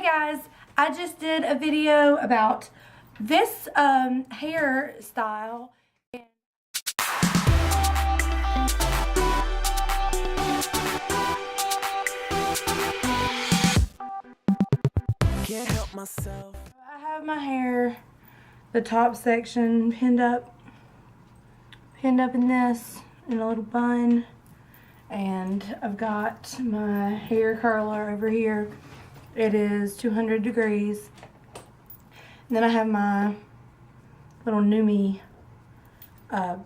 guys, I just did a video about this hairstyle. Can't help myself. I have my hair, the top section pinned up in this, in a little bun. And I've got my hair curler over here. It is 200 degrees. And then I have my little Nume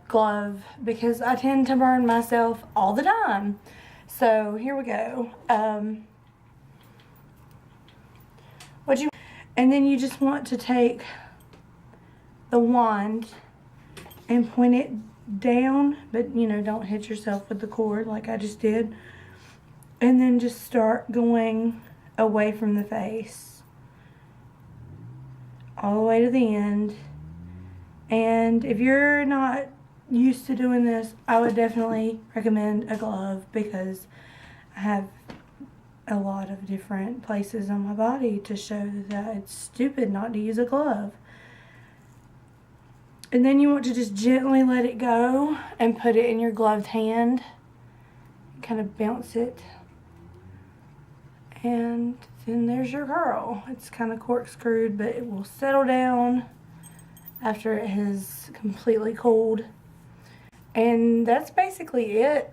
glove because I tend to burn myself all the time. So here we go. And then you just want to take the wand and point it down, but you know, don't hit yourself with the cord like I just did. And then just start going away from the face all the way to the end. And if you're not used to doing this, I would definitely recommend a glove because I have a lot of different places on my body to show that it's stupid not to use a glove. And then you want to just gently let it go and put it in your gloved hand. Kind of bounce it. And then there's your curl. It's kind of corkscrewed, but it will settle down after it has completely cooled. And that's basically it.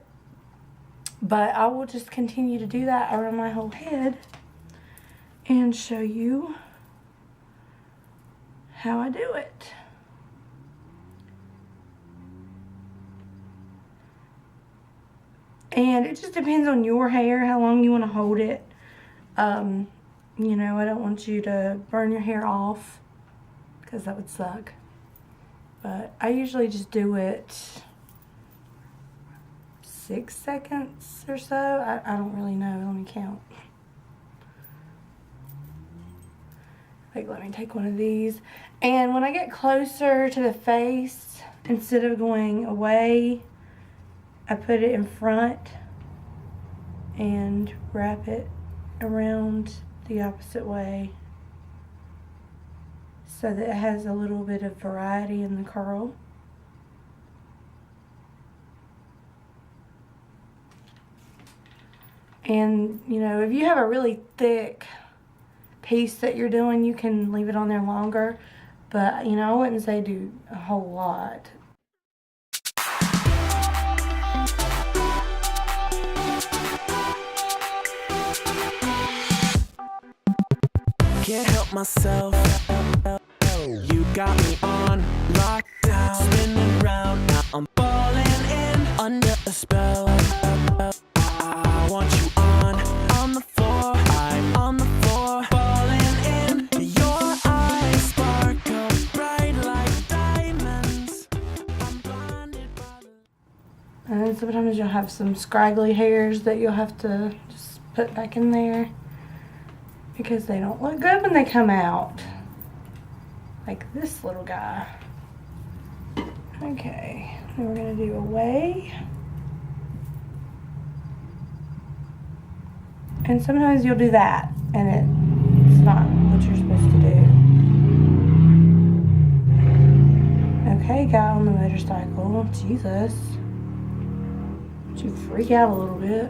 But I will just continue to do that around my whole head and show you how I do it. And it just depends on your hair, how long you want to hold it. You know, I don't want you to burn your hair off because that would suck. But I usually just do it 6 seconds or so. I don't really know. Let me count. Like, let me take one of these. And when I get closer to the face, instead of going away, I put it in front and wrap it around the opposite way so that it has a little bit of variety in the curl. And, you know, if you have a really thick piece that you're doing, you can leave it on there longer. But, you know, I wouldn't say do a whole lot. Can't help myself. You got me on lockdown, spinning round. Now I'm falling in under a spell. I want you on the floor. I'm on the floor, falling in. Your eyes sparkle bright like diamonds. I'm blinded by the... And then sometimes you'll have some scraggly hairs that you'll have to just put back in there because they don't look good when they come out. Like this little guy. Okay, then we're gonna do away. And sometimes you'll do that, and it's not what you're supposed to do. Okay, guy on the motorcycle. Jesus. Did you freak out a little bit?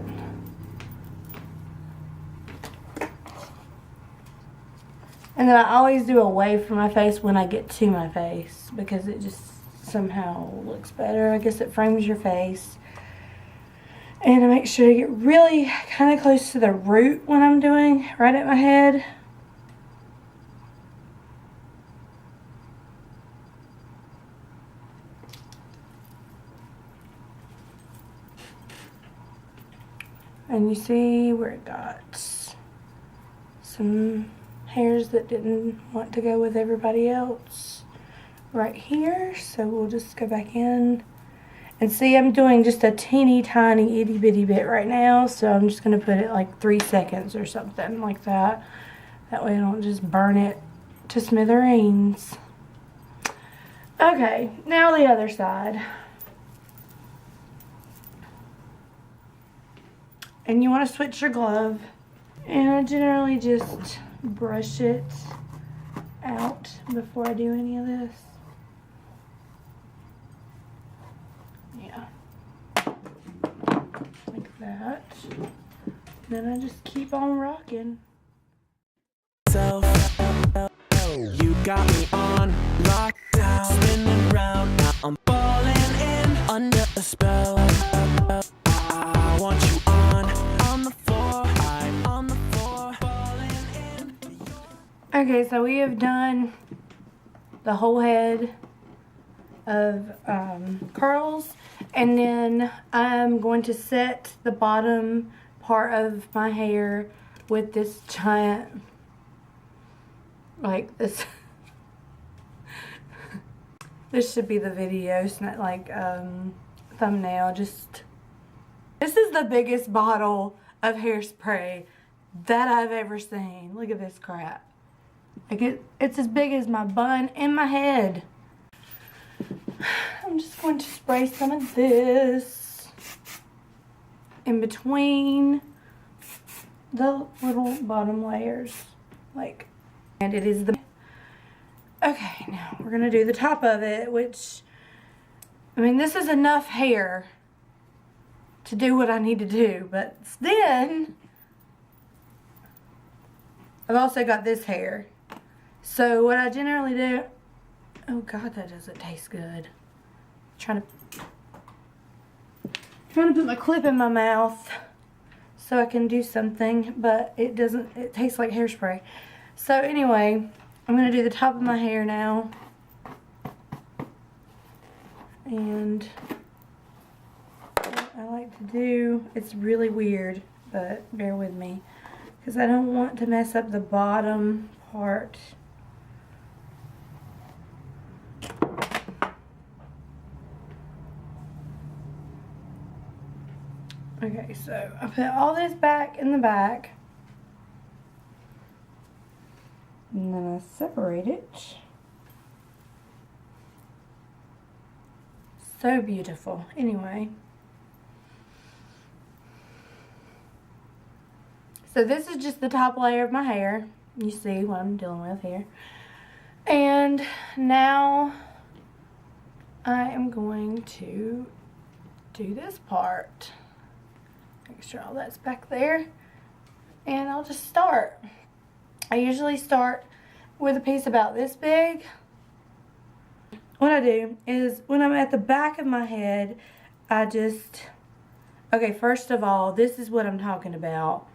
And then I always do away from my face when I get to my face because it just somehow looks better. I guess it frames your face. And I make sure to get really kind of close to the root when I'm doing right at my head. And you see where it got some hairs that didn't want to go with everybody else right here. So we'll just go back in and see, I'm doing just a teeny tiny itty bitty bit right now, so I'm just going to put it like 3 seconds or something like that. That way I don't just burn it to smithereens. Okay, now the other side. And you want to switch your glove, and I generally just brush it out before I do any of this. Yeah. Like that. Then I just keep on rocking. So, you got me on lockdown, spinning round. Now I'm falling in under a spell. I want you on the floor, I'm on the floor, falling in. Okay, so we have done the whole head of curls, and then I'm going to set the bottom part of my hair with this giant, like this. This should be the video, it's not like thumbnail. Just, this is the biggest bottle of hairspray that I've ever seen. Look at this crap. Like it's as big as my bun and my head. I'm just going to spray some of this in between the little bottom layers, like, and it is the, okay, now we're gonna do the top of it, which, I mean, this is enough hair to do what I need to do, but then I've also got this hair. So what I generally do, oh God, that doesn't taste good. Trying to put my clip in my mouth so I can do something, but it doesn't, it tastes like hairspray. So anyway, I'm going to do the top of my hair now. And what I like to do, it's really weird, but bear with me, because I don't want to mess up the bottom part. Okay, so I put all this back in the back, and then I separate it. So beautiful. Anyway, so this is just the top layer of my hair. You see what I'm dealing with here. And now I am going to do this part. Make sure all that's back there, and I'll just start. I usually start with a piece about this big. What I do is when I'm at the back of my head, I just, okay, first of all, this is what I'm talking about.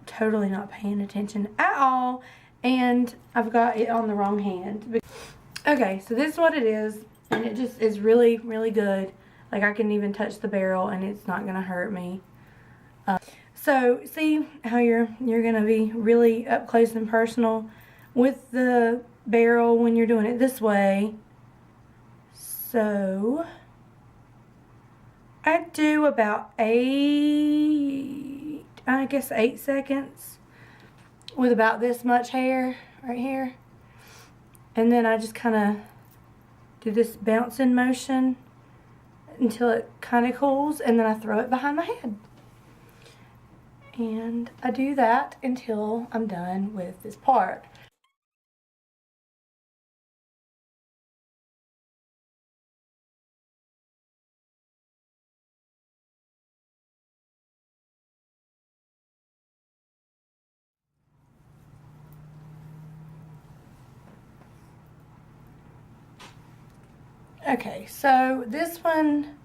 Totally not paying attention at all, and I've got it on the wrong hand. Okay, so this is what it is, and it just is really, really good. Like, I can even touch the barrel and it's not gonna hurt me. So see how you're gonna be really up close and personal with the barrel when you're doing it this way. So I do about 8 seconds with about this much hair right here, and then I just kind of do this bouncing motion until it kind of cools, and then I throw it behind my head. And I do that until I'm done with this part. Okay, so this one,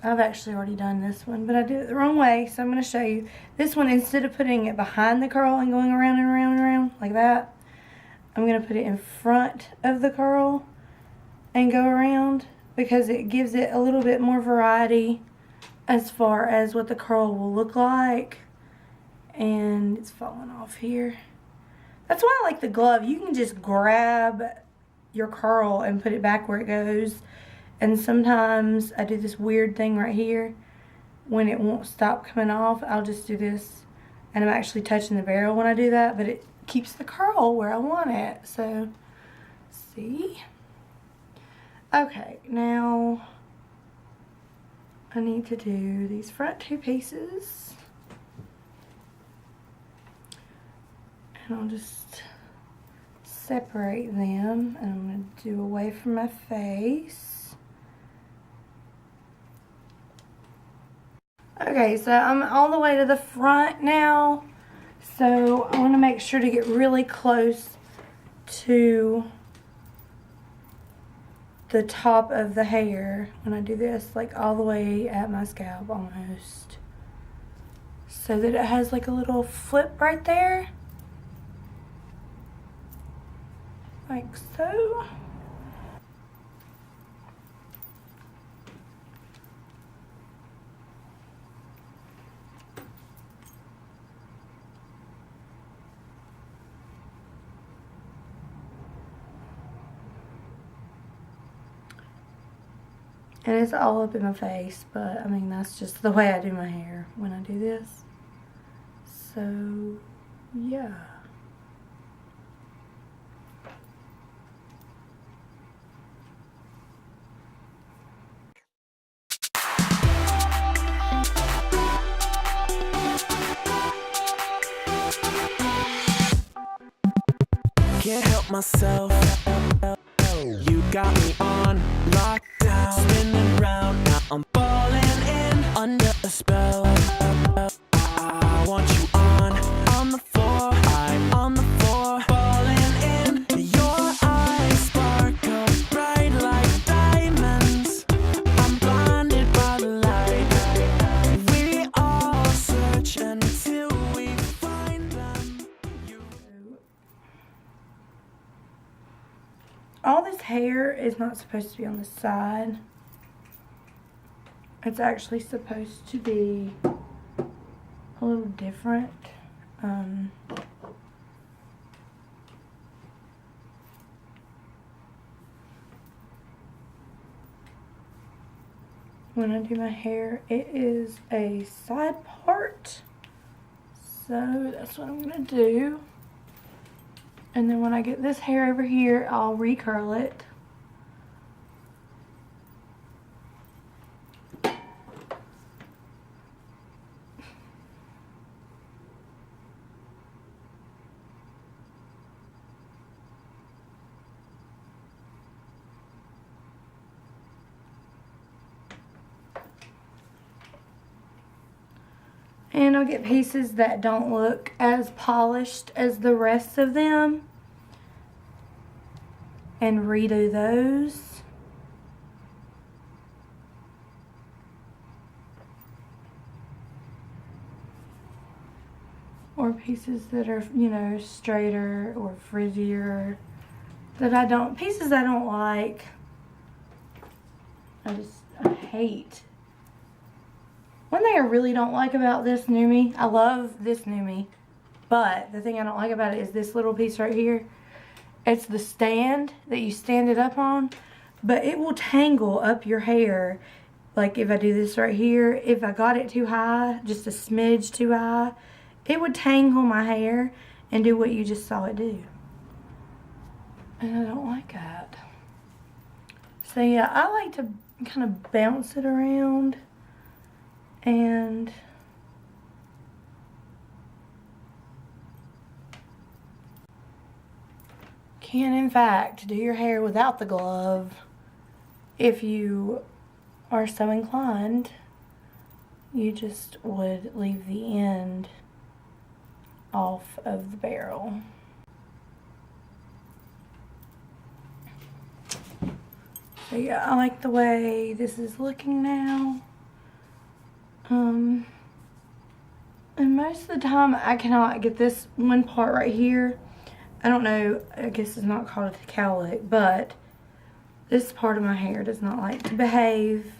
I've actually already done this one, but I did it the wrong way, so I'm going to show you. This one, instead of putting it behind the curl and going around and around and around like that, I'm going to put it in front of the curl and go around, because it gives it a little bit more variety as far as what the curl will look like. And it's falling off here. That's why I like the glove. You can just grab your curl and put it back where it goes. And sometimes I do this weird thing right here. When it won't stop coming off, I'll just do this. And I'm actually touching the barrel when I do that, but it keeps the curl where I want it. So, see? Okay, now I need to do these front two pieces. And I'll just separate them, and I'm going to do away from my face. Okay, so I'm all the way to the front now, so I want to make sure to get really close to the top of the hair when I do this, like all the way at my scalp almost, so that it has like a little flip right there, like so. And it's all up in my face, but I mean, that's just the way I do my hair when I do this. So, yeah. Can't help myself. You got me on lockdown, spinning round. Now I'm falling in under a spell. I want you on the floor. I'm on the floor, falling in. Your eyes sparkle bright like diamonds. I'm blinded by the light. We all search until we find them. All this hair is not supposed to be on the side. It's actually supposed to be a little different. When I do my hair, it is a side part. So that's what I'm gonna do. And then when I get this hair over here, I'll recurl it. And I'll get pieces that don't look as polished as the rest of them and redo those. Or pieces that are, you know, straighter or frizzier that pieces I don't like. I hate. One thing I really don't like about this Nume, I love this Nume, but the thing I don't like about it is this little piece right here. It's the stand that you stand it up on, but it will tangle up your hair. Like if I do this right here, if I got it too high, just a smidge too high, it would tangle my hair and do what you just saw it do. And I don't like that. So yeah, I like to kind of bounce it around and can in fact do your hair without the glove if you are so inclined. You just would leave the end off of the barrel. So yeah, I like the way this is looking now. And most of the time I cannot get this one part right here. I don't know, I guess it's not called a cowlick, but this part of my hair does not like to behave.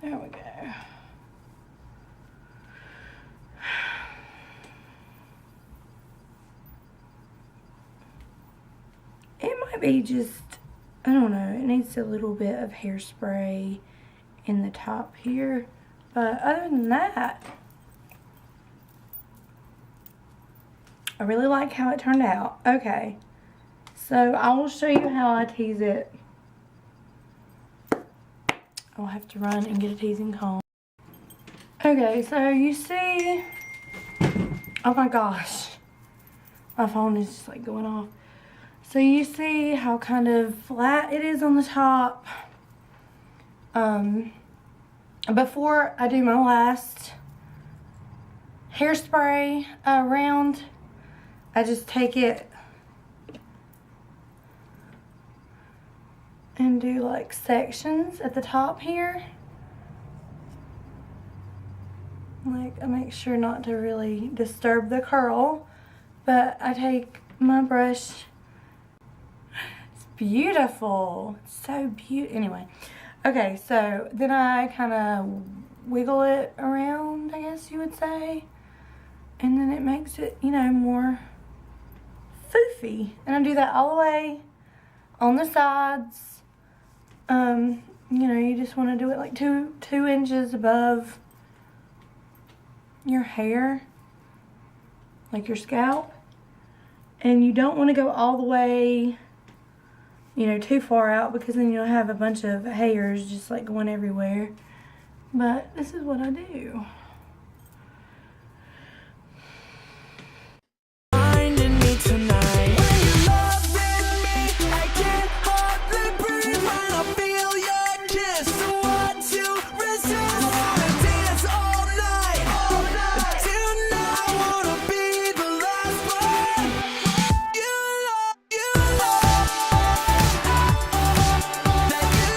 There we go. It might be just, I don't know, it needs a little bit of hairspray in the top here. But other than that, I really like how it turned out. Okay, so I will show you how I tease it. I'll have to run and get a teasing comb. Okay, so you see, oh my gosh, my phone is just like going off. So you see how kind of flat it is on the top. Before I do my last hairspray round, I just take it and do like sections at the top here. Like, I make sure not to really disturb the curl, but I take my brush. It's beautiful. It's so beautiful. Anyway, okay, so then I kind of wiggle it around, I guess you would say, and then it makes it, you know, more foofy. And I do that all the way on the sides. You know, you just want to do it like two inches above your hair, like your scalp, and you don't want to go all the way, you know, too far out, because then you'll have a bunch of hairs just like going everywhere. But this is what I do. Finding me tonight. When you're loving me, I can't hardly breathe when I feel your kiss. So hard to resist. I wanna dance all night. Tonight I wanna be the last one. You love that you love that you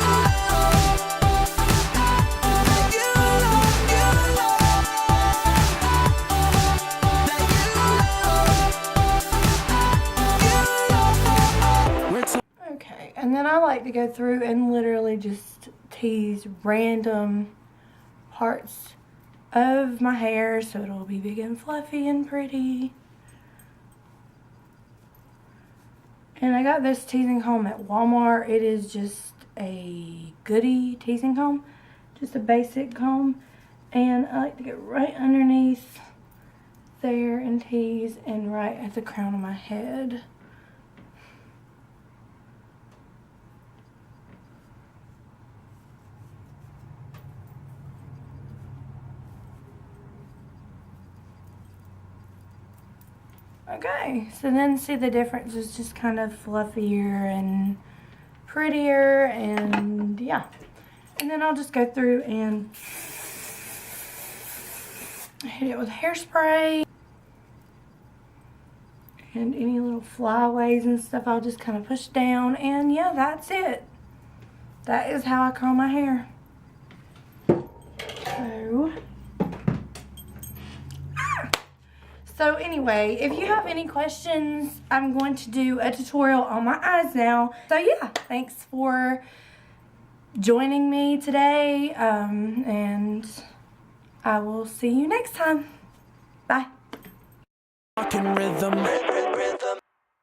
Okay, and then I like to go through and literally just tease random parts of my hair so it'll be big and fluffy and pretty. And I got this teasing comb at Walmart. It is just a goodie teasing comb, just a basic comb. And I like to get right underneath there and tease, and right at the crown of my head. Okay, so then see the difference is just kind of fluffier and prettier, and yeah. And then I'll just go through and hit it with hairspray. And any little flyaways and stuff I'll just kind of push down, and yeah, that's it. That is how I curl my hair. So anyway, if you have any questions, I'm going to do a tutorial on my eyes now. So yeah, thanks for joining me today, and I will see you next time. Bye. Talking rhythm.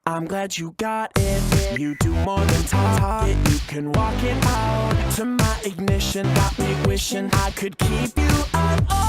I'm glad you got it. You do more than talk it. You can walk it out. To my ignition, got me wishing I could keep you out.